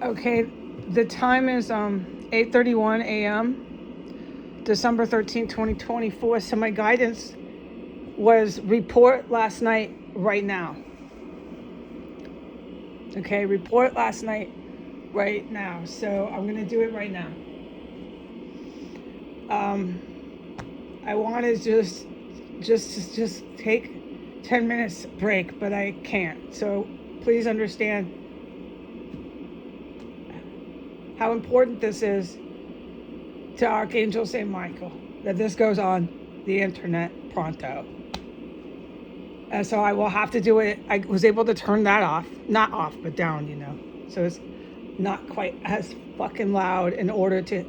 Okay, the time is 8:31 a.m. December 13th, 2024. So my guidance was report last night right now. Okay, report last night right now. So I'm going to do it right now. I want to just take 10 minutes break, but I can't. So please understand how important this is to Archangel St. Michael, that this goes on the internet pronto. And so I will have to do it. I was able to turn that off, not off, but down, so it's not quite as fucking loud in order to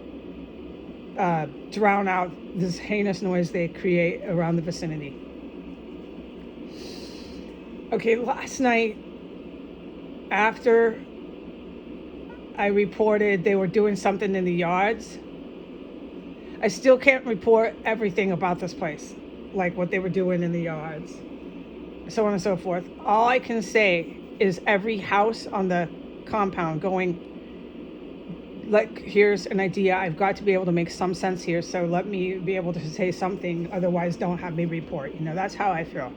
drown out this heinous noise they create around the vicinity. Okay, last night, after I reported they were doing something in the yards, I still can't report everything about this place, like what they were doing in the yards, so on and so forth. All I can say is every house on the compound going, like, here's an idea. I've got to be able to make some sense here, so let me be able to say something. Otherwise, don't have me report. That's how I feel.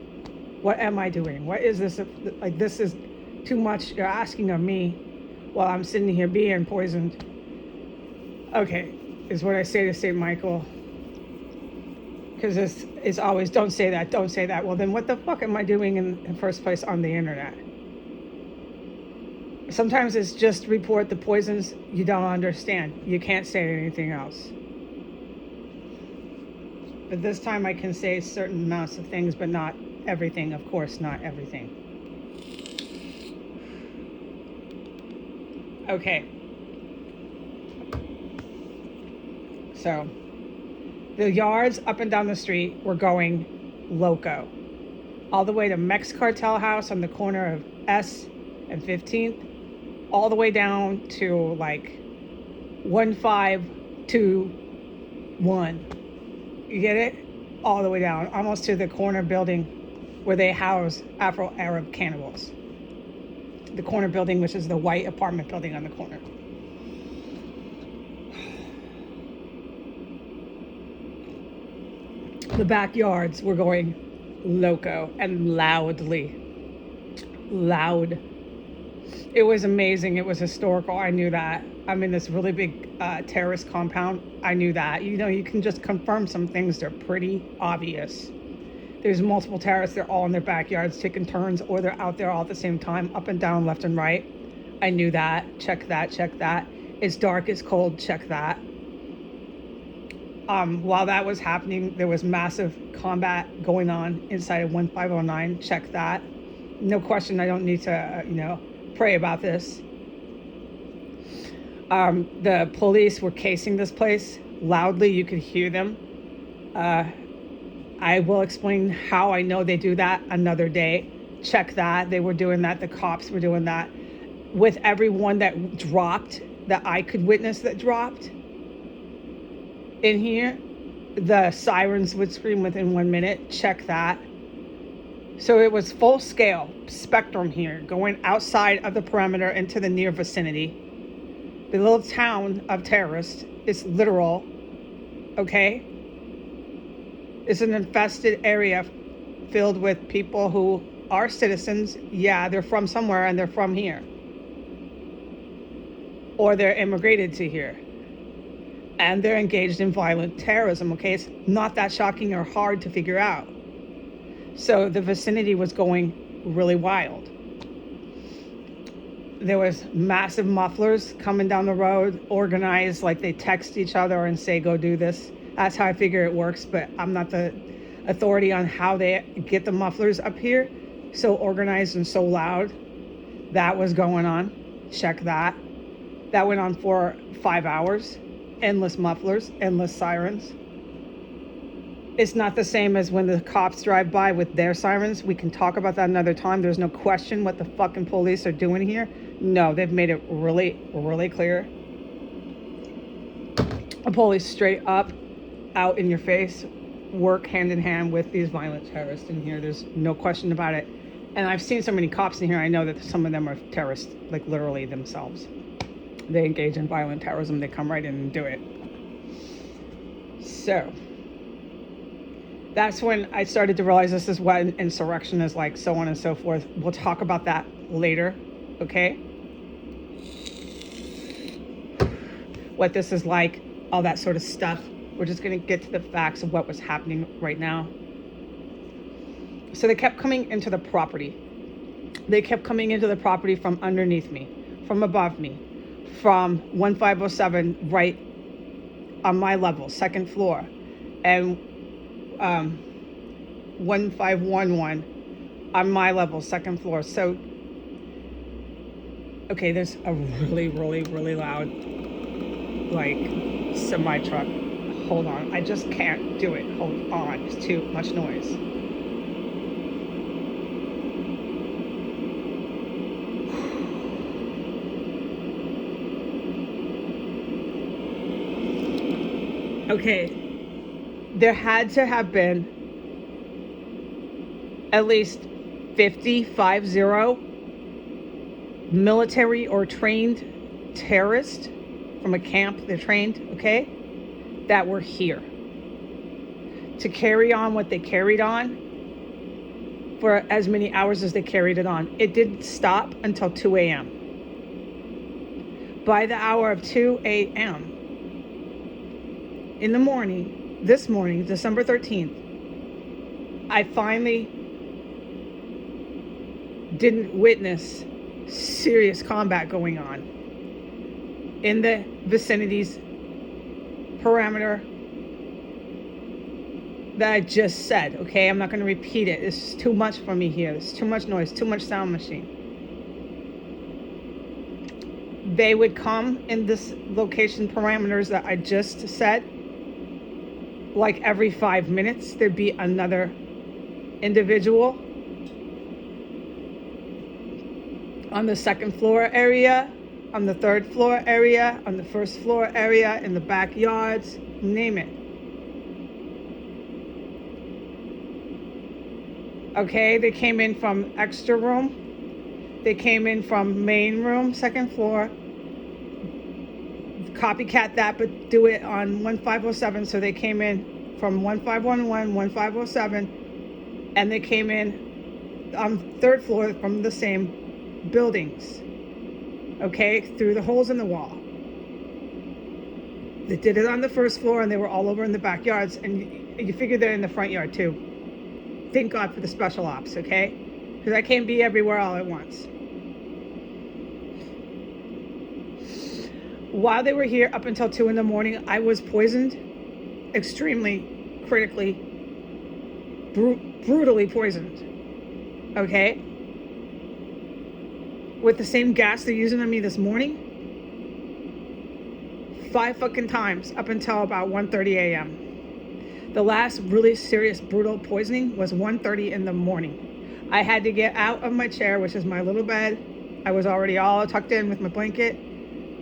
What am I doing? What is this? Like, this is too much you're asking of me while I'm sitting here being poisoned. Okay, is what I say to St. Michael. Because it's always, don't say that, don't say that. Well, then what the fuck am I doing in the first place on the internet? Sometimes it's just report the poisons you don't understand. You can't say anything else. But this time I can say certain amounts of things, but not everything. Of course, not everything. Okay. So the yards up and down the street were going loco. All the way to Mex Cartel House on the corner of S and 15th. All the way down to like 1521. You get it? All the way down, almost to the corner building where they house Afro-Arab cannibals. The corner building, which is the white apartment building on the corner. The backyards were going loco and loudly. Loud. It was amazing. It was historical. I knew that. I'm in this really big terrace compound. I knew that. You can just confirm some things. They're pretty obvious. There's multiple terraces. They're all in their backyards taking turns, or they're out there all at the same time, up and down, left and right. I knew that. Check that. Check that. It's dark. It's cold. Check that. While that was happening, there was massive combat going on inside of 1509. Check that. No question. I don't need to, pray about this. The police were casing this place loudly. You could hear them. I will explain how I know they do that another day. Check that. They were doing that. The cops were doing that. With everyone that dropped, that I could witness that dropped in here, the sirens would scream within 1 minute. Check that. So it was full scale spectrum here, going outside of the perimeter into the near vicinity. The little town of terrorists is literal, okay? It's an infested area filled with people who are citizens. Yeah, they're from somewhere and they're from here. Or they're immigrated to here. And they're engaged in violent terrorism, okay? It's not that shocking or hard to figure out. So the vicinity was going really wild. There was massive mufflers coming down the road, organized, like they text each other and say, go do this. That's how I figure it works, but I'm not the authority on how they get the mufflers up here. So organized and so loud. That was going on. Check that. That went on for 5 hours. Endless mufflers, endless sirens. It's not the same as when the cops drive by with their sirens. We can talk about that another time. There's no question what the fucking police are doing here. No, they've made it really, really clear. The police straight up, out in your face, work hand in hand with these violent terrorists in here. There's no question about it. And I've seen so many cops in here, I know that some of them are terrorists, like literally themselves. They engage in violent terrorism. They come right in and do it. So that's when I started to realize this is what an insurrection is like, so on and so forth. We'll talk about that later, okay? What this is like, all that sort of stuff. We're just going to get to the facts of what was happening right now. So they kept coming into the property. They kept coming into the property from underneath me, from above me, from 1507 right on my level, second floor, and 1511 on my level, second floor. So, okay, there's a really, really, really loud, like, semi-truck. Hold on, I just can't do it. Hold on, it's too much noise. Okay, there had to have been at least 50 military or trained terrorists from a camp, they're trained, okay, that were here to carry on what they carried on for as many hours as they carried it on. It didn't stop until 2 a.m. By the hour of 2 a.m. in the morning, this morning, December 13th, I finally didn't witness serious combat going on in the vicinities parameter that I just said, okay? I'm not going to repeat it. It's too much for me here. There's too much noise, too much sound machine. They would come in this location parameters that I just said. Like every 5 minutes, there'd be another individual on the second floor area, on the third floor area, on the first floor area, in the backyards, name it. Okay, they came in from extra room. They came in from main room, second floor. Copycat that, but do it on 1507. So they came in from 1511, 1507, and they came in on third floor from the same buildings. Okay, through the holes in the wall. They did it on the first floor, and they were all over in the backyards, and you figure they're in the front yard too. Thank God for the special ops, okay? Because I can't be everywhere all at once. While they were here up until 2 in the morning, I was poisoned, extremely, critically, brutally poisoned, okay? With the same gas they're using on me this morning, 5 fucking times up until about 1:30 a.m. The last really serious, brutal poisoning was 1:30 in the morning. I had to get out of my chair, which is my little bed. I was already all tucked in with my blanket.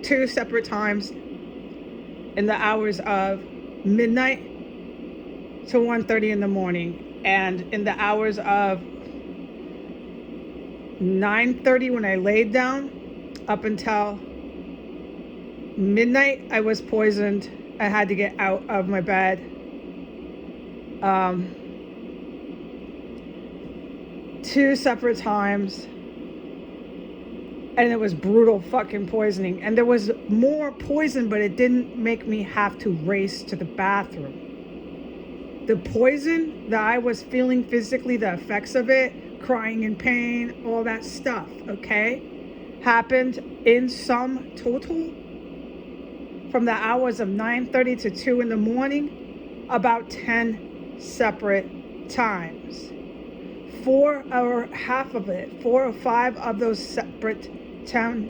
2 separate times in the hours of midnight to 1:30 in the morning, and in the hours of 9:30 when I laid down up until midnight, I was poisoned. I had to get out of my bed. 2 separate times. And it was brutal fucking poisoning. And there was more poison, but it didn't make me have to race to the bathroom. The poison that I was feeling physically, the effects of it, crying in pain, all that stuff, okay, happened in sum total from the hours of 9:30 to 2 in the morning, about 10 separate times. 4 or half of it, 4 or 5 of those separate 10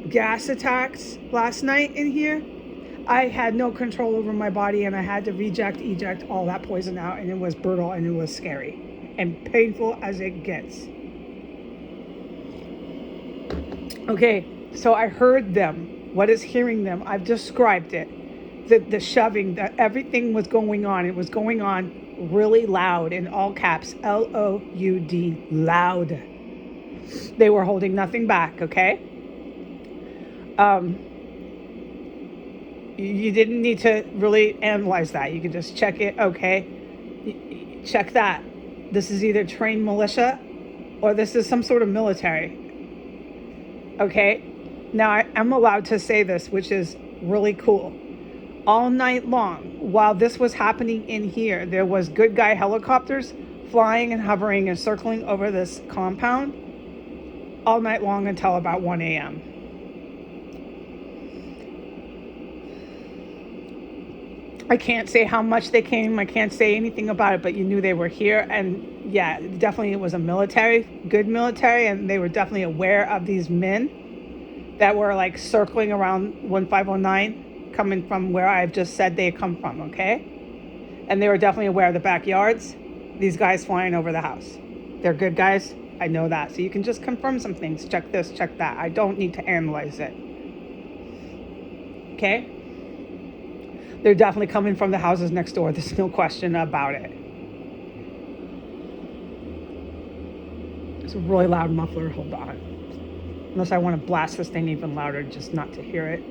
gas attacks last night in here, I had no control over my body, and I had to eject all that poison out, and it was brutal, and it was scary and painful as it gets. Okay, so I heard them. What is hearing them? I've described it. The shoving, everything was going on. It was going on really loud, in all caps, L-O-U-D, loud. They were holding nothing back, okay? You didn't need to really analyze that. You could just check it. Okay, check that. This is either trained militia or this is some sort of military. Okay, now I'm allowed to say this, which is really cool. All night long, while this was happening in here, there was good guy helicopters flying and hovering and circling over this compound all night long until about 1 a.m. I can't say how much they came. I can't say anything about it, but you knew they were here. And yeah, definitely it was a military, good military, and they were definitely aware of these men that were like circling around 1509, coming from where I've just said they come from, okay? And they were definitely aware of the backyards, these guys flying over the house. They're good guys. I know that. So you can just confirm some things. Check this, check that. I don't need to analyze it. Okay? They're definitely coming from the houses next door. There's no question about it. It's a really loud muffler. Hold on. Unless I want to blast this thing even louder just not to hear it.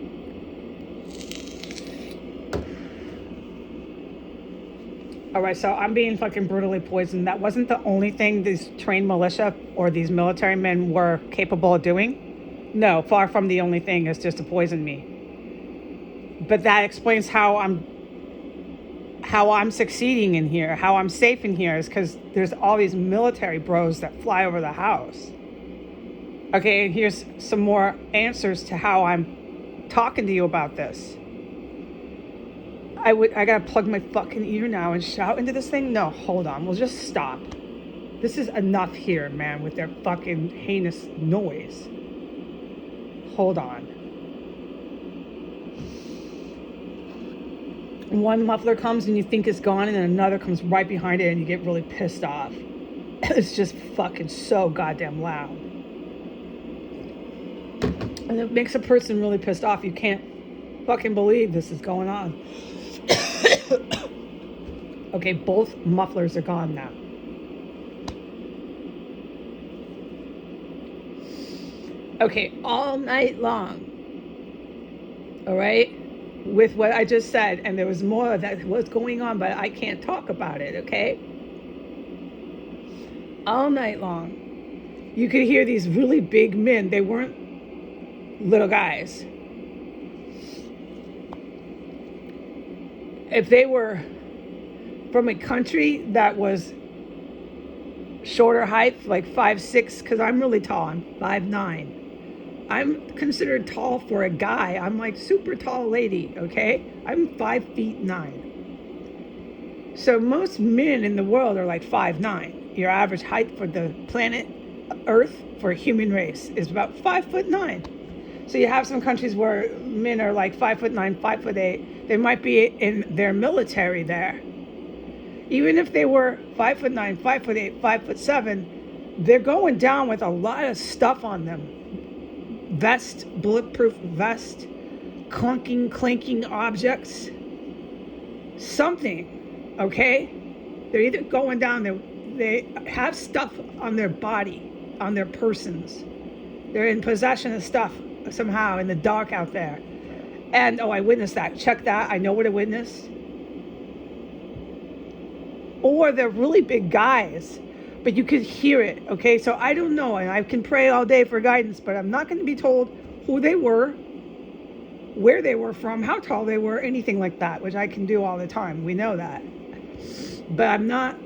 All right, so I'm being fucking brutally poisoned. That wasn't the only thing these trained militia or these military men were capable of doing. No, far from the only thing is just to poison me. But that explains how I'm succeeding in here, how I'm safe in here, is because there's all these military bros that fly over the house. Okay, and here's some more answers to how I'm talking to you about this. I gotta plug my fucking ear now and shout into this thing? No, hold on, we'll just stop. This is enough here, man, with their fucking heinous noise. Hold on. One muffler comes and you think it's gone, and then another comes right behind it and you get really pissed off. It's just fucking so goddamn loud. And it makes a person really pissed off. You can't fucking believe this is going on. Okay, both mufflers are gone now. Okay, all night long. All right? With what I just said, and there was more that was going on, but I can't talk about it, okay? All night long, you could hear these really big men. They weren't little guys. If they were from a country that was shorter height, like 5'6", because I'm really tall, I'm 5'9". I'm considered tall for a guy. I'm like super tall lady, okay? I'm 5'9". So most men in the world are like 5'9". Your average height for the planet Earth for a human race is about 5'9". So you have some countries where men are like 5'9", 5'8". They might be in their military there. Even if they were 5'9", 5'8", 5'7", they're going down with a lot of stuff on them. Vest, bulletproof vest, clunking, clinking objects, something, okay? They're either going down, they have stuff on their body, on their persons. They're in possession of stuff somehow in the dark out there. And, oh, I witnessed that. Check that. I know what I witnessed. Or they're really big guys, but you could hear it, okay? So I don't know, and I can pray all day for guidance, but I'm not going to be told who they were, where they were from, how tall they were, anything like that, which I can do all the time. We know that. But I'm not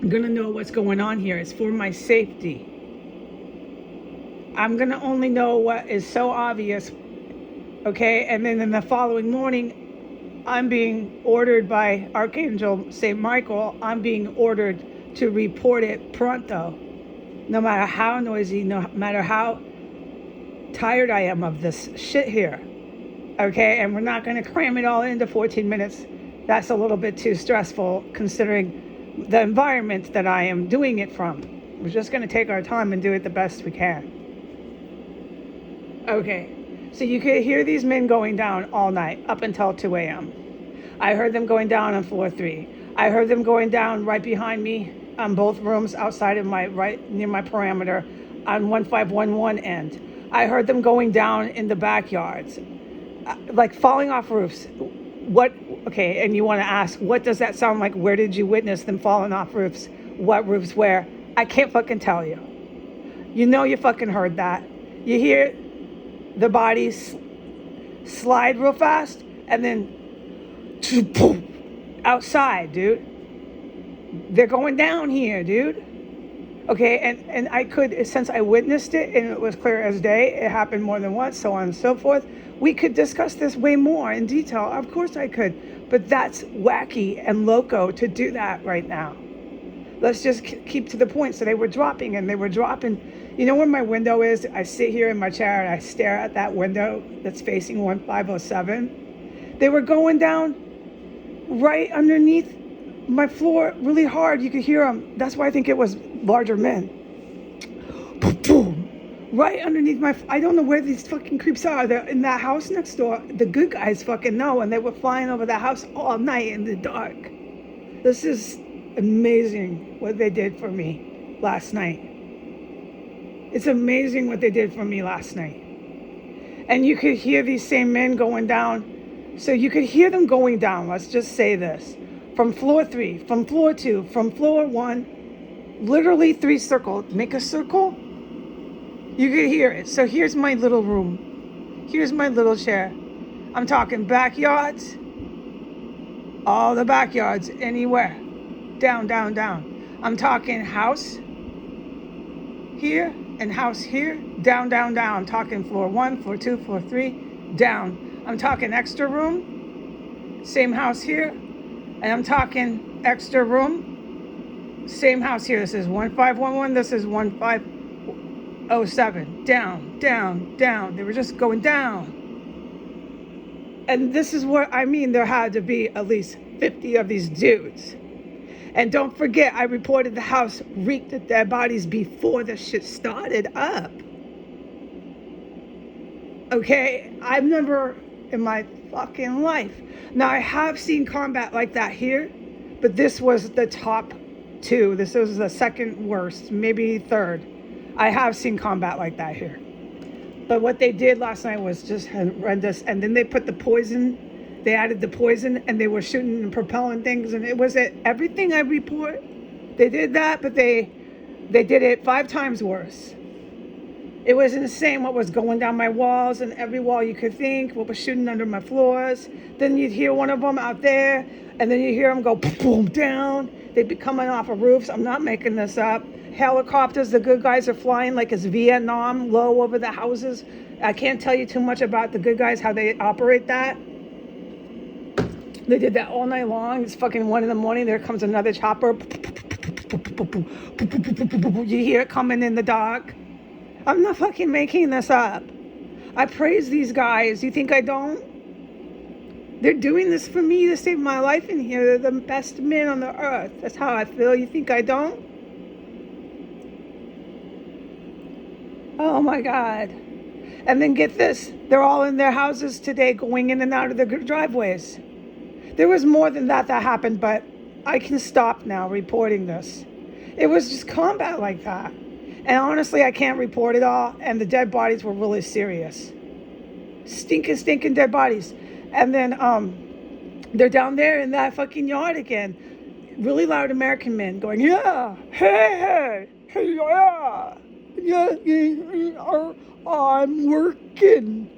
going to know what's going on here. It's for my safety. I'm going to only know what is so obvious, okay? And then in the following morning, I'm being ordered by Archangel St. Michael, I'm being ordered to report it pronto, no matter how noisy, no matter how tired I am of this shit here, okay? And we're not going to cram it all into 14 minutes. That's a little bit too stressful considering the environment that I am doing it from. We're just going to take our time and do it the best we can. Okay, so you could hear these men going down all night up until 2 a.m. I heard them going down on floor 3. I heard them going down right behind me on both rooms outside of my, right near my parameter on 1511 end. I heard them going down in the backyards, like falling off roofs. What, okay, and you want to ask, what does that sound like? Where did you witness them falling off roofs? What roofs where? I can't fucking tell you. You know you fucking heard that. You hear the bodies slide real fast and then outside, dude. They're going down here, dude. Okay, and I could, since I witnessed it and it was clear as day, it happened more than once, so on and so forth, we could discuss this way more in detail. Of course I could, but that's wacky and loco to do that right now. Let's just keep to the point. So they were dropping, and they were dropping. You know where my window is? I sit here in my chair and I stare at that window that's facing 1507. They were going down right underneath my floor really hard. You could hear them. That's why I think it was larger men. Boom, boom. Right underneath I don't know where these fucking creeps are. They're in that house next door. The good guys fucking know, and they were flying over the house all night in the dark. This is amazing what they did for me last night. It's amazing what they did for me last night. And you could hear these same men going down. So you could hear them going down, let's just say this. From floor 3, from floor 2, from floor 1, literally 3 circles. Make a circle. You could hear it. So here's my little room. Here's my little chair. I'm talking backyards. All the backyards, anywhere. Down, down, down. I'm talking house here and house here. Down, down, down. I'm talking floor 1, floor 2, floor 3. Down. I'm talking extra room. Same house here. And I'm talking extra room. Same house here. This is 1511. This is 1507. Down, down, down. They were just going down. And this is what I mean. There had to be at least 50 of these dudes. And don't forget, I reported the house reeked of dead bodies before the shit started up. Okay? I've never in my fucking life. Now, I have seen combat like that here, but this was the top 2. This was the second worst, maybe third. I have seen combat like that here. But what they did last night was just horrendous. And then they put the poison. They added the poison, and they were shooting and propelling things. And it was everything I report. They did that, but they did it 5 times worse. It was insane what was going down my walls and every wall you could think, what was shooting under my floors. Then you'd hear one of them out there, and then you hear them go boom, down. They'd be coming off of roofs. I'm not making this up. Helicopters, the good guys are flying like it's Vietnam, low over the houses. I can't tell you too much about the good guys, how they operate that. They did that all night long. It's fucking 1 a.m. There comes another chopper. You hear it coming in the dark. I'm not fucking making this up. I praise these guys. You think I don't? They're doing this for me to save my life in here. They're the best men on the earth. That's how I feel. You think I don't? Oh my God. And then get this. They're all in their houses today going in and out of their driveways. There was more than that happened, but I can stop now reporting this. It was just combat like that. And honestly, I can't report it all. And the dead bodies were really serious. Stinking dead bodies. And then they're down there in that fucking yard again. Really loud American men going, yeah, hey, yeah, I'm working,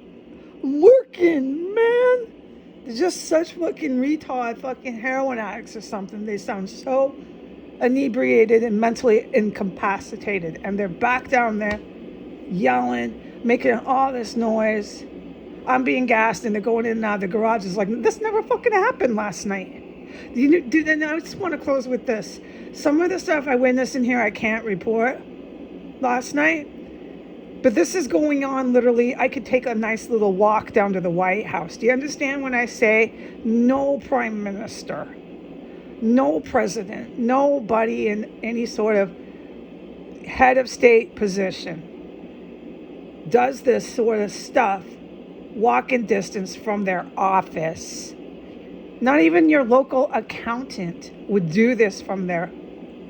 man. They're just such fucking retard fucking heroin addicts or something. They sound so inebriated and mentally incapacitated, and they're back down there yelling, making all this noise. I'm being gassed, and they're going in and out of the garages like this never fucking happened last night. And I just want to close with this. Some of the stuff I witnessed in here I can't report last night, but this is going on literally. I could take a nice little walk down to the White House. Do you understand when I say no prime minister, no president, nobody in any sort of head of state position does this sort of stuff walking distance from their office? Not even your local accountant would do this from their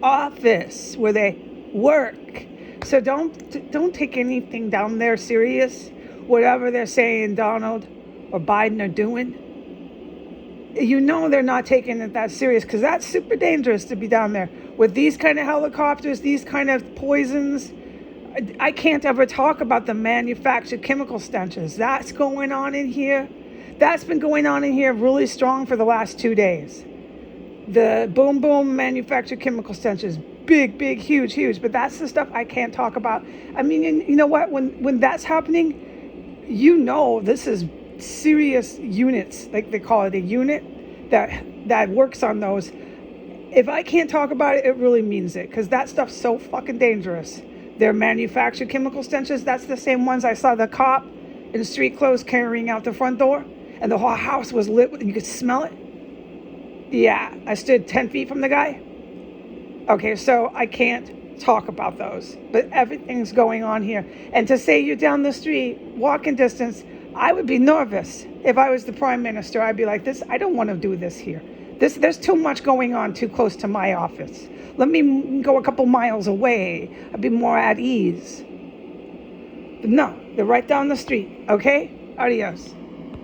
office where they work. So don't take anything down there serious. Whatever they're saying, Donald or Biden are doing, you know they're not taking it that serious, because that's super dangerous to be down there with these kind of helicopters, these kind of poisons. I can't ever talk about the manufactured chemical stenches. That's going on in here. That's been going on in here really strong for the last 2 days. The boom boom manufactured chemical stenches, big, huge. But that's the stuff I can't talk about. I mean, you know what? When that's happening, you know this is serious units, like they call it, a unit that works on those. If I can't talk about it, it really means it, because that stuff's so fucking dangerous. They're manufactured chemical stenches. That's the same ones I saw the cop in street clothes carrying out the front door, and the whole house was lit and you could smell it. Yeah, I stood 10 feet from the guy. Okay, so I can't talk about those, but everything's going on here. And to say you're down the street, walking distance, I would be nervous. If I was the prime minister, I'd be like, this, I don't want to do this here. There's too much going on too close to my office. Let me go a couple miles away. I'd be more at ease. But no, they're right down the street. Okay? Adios.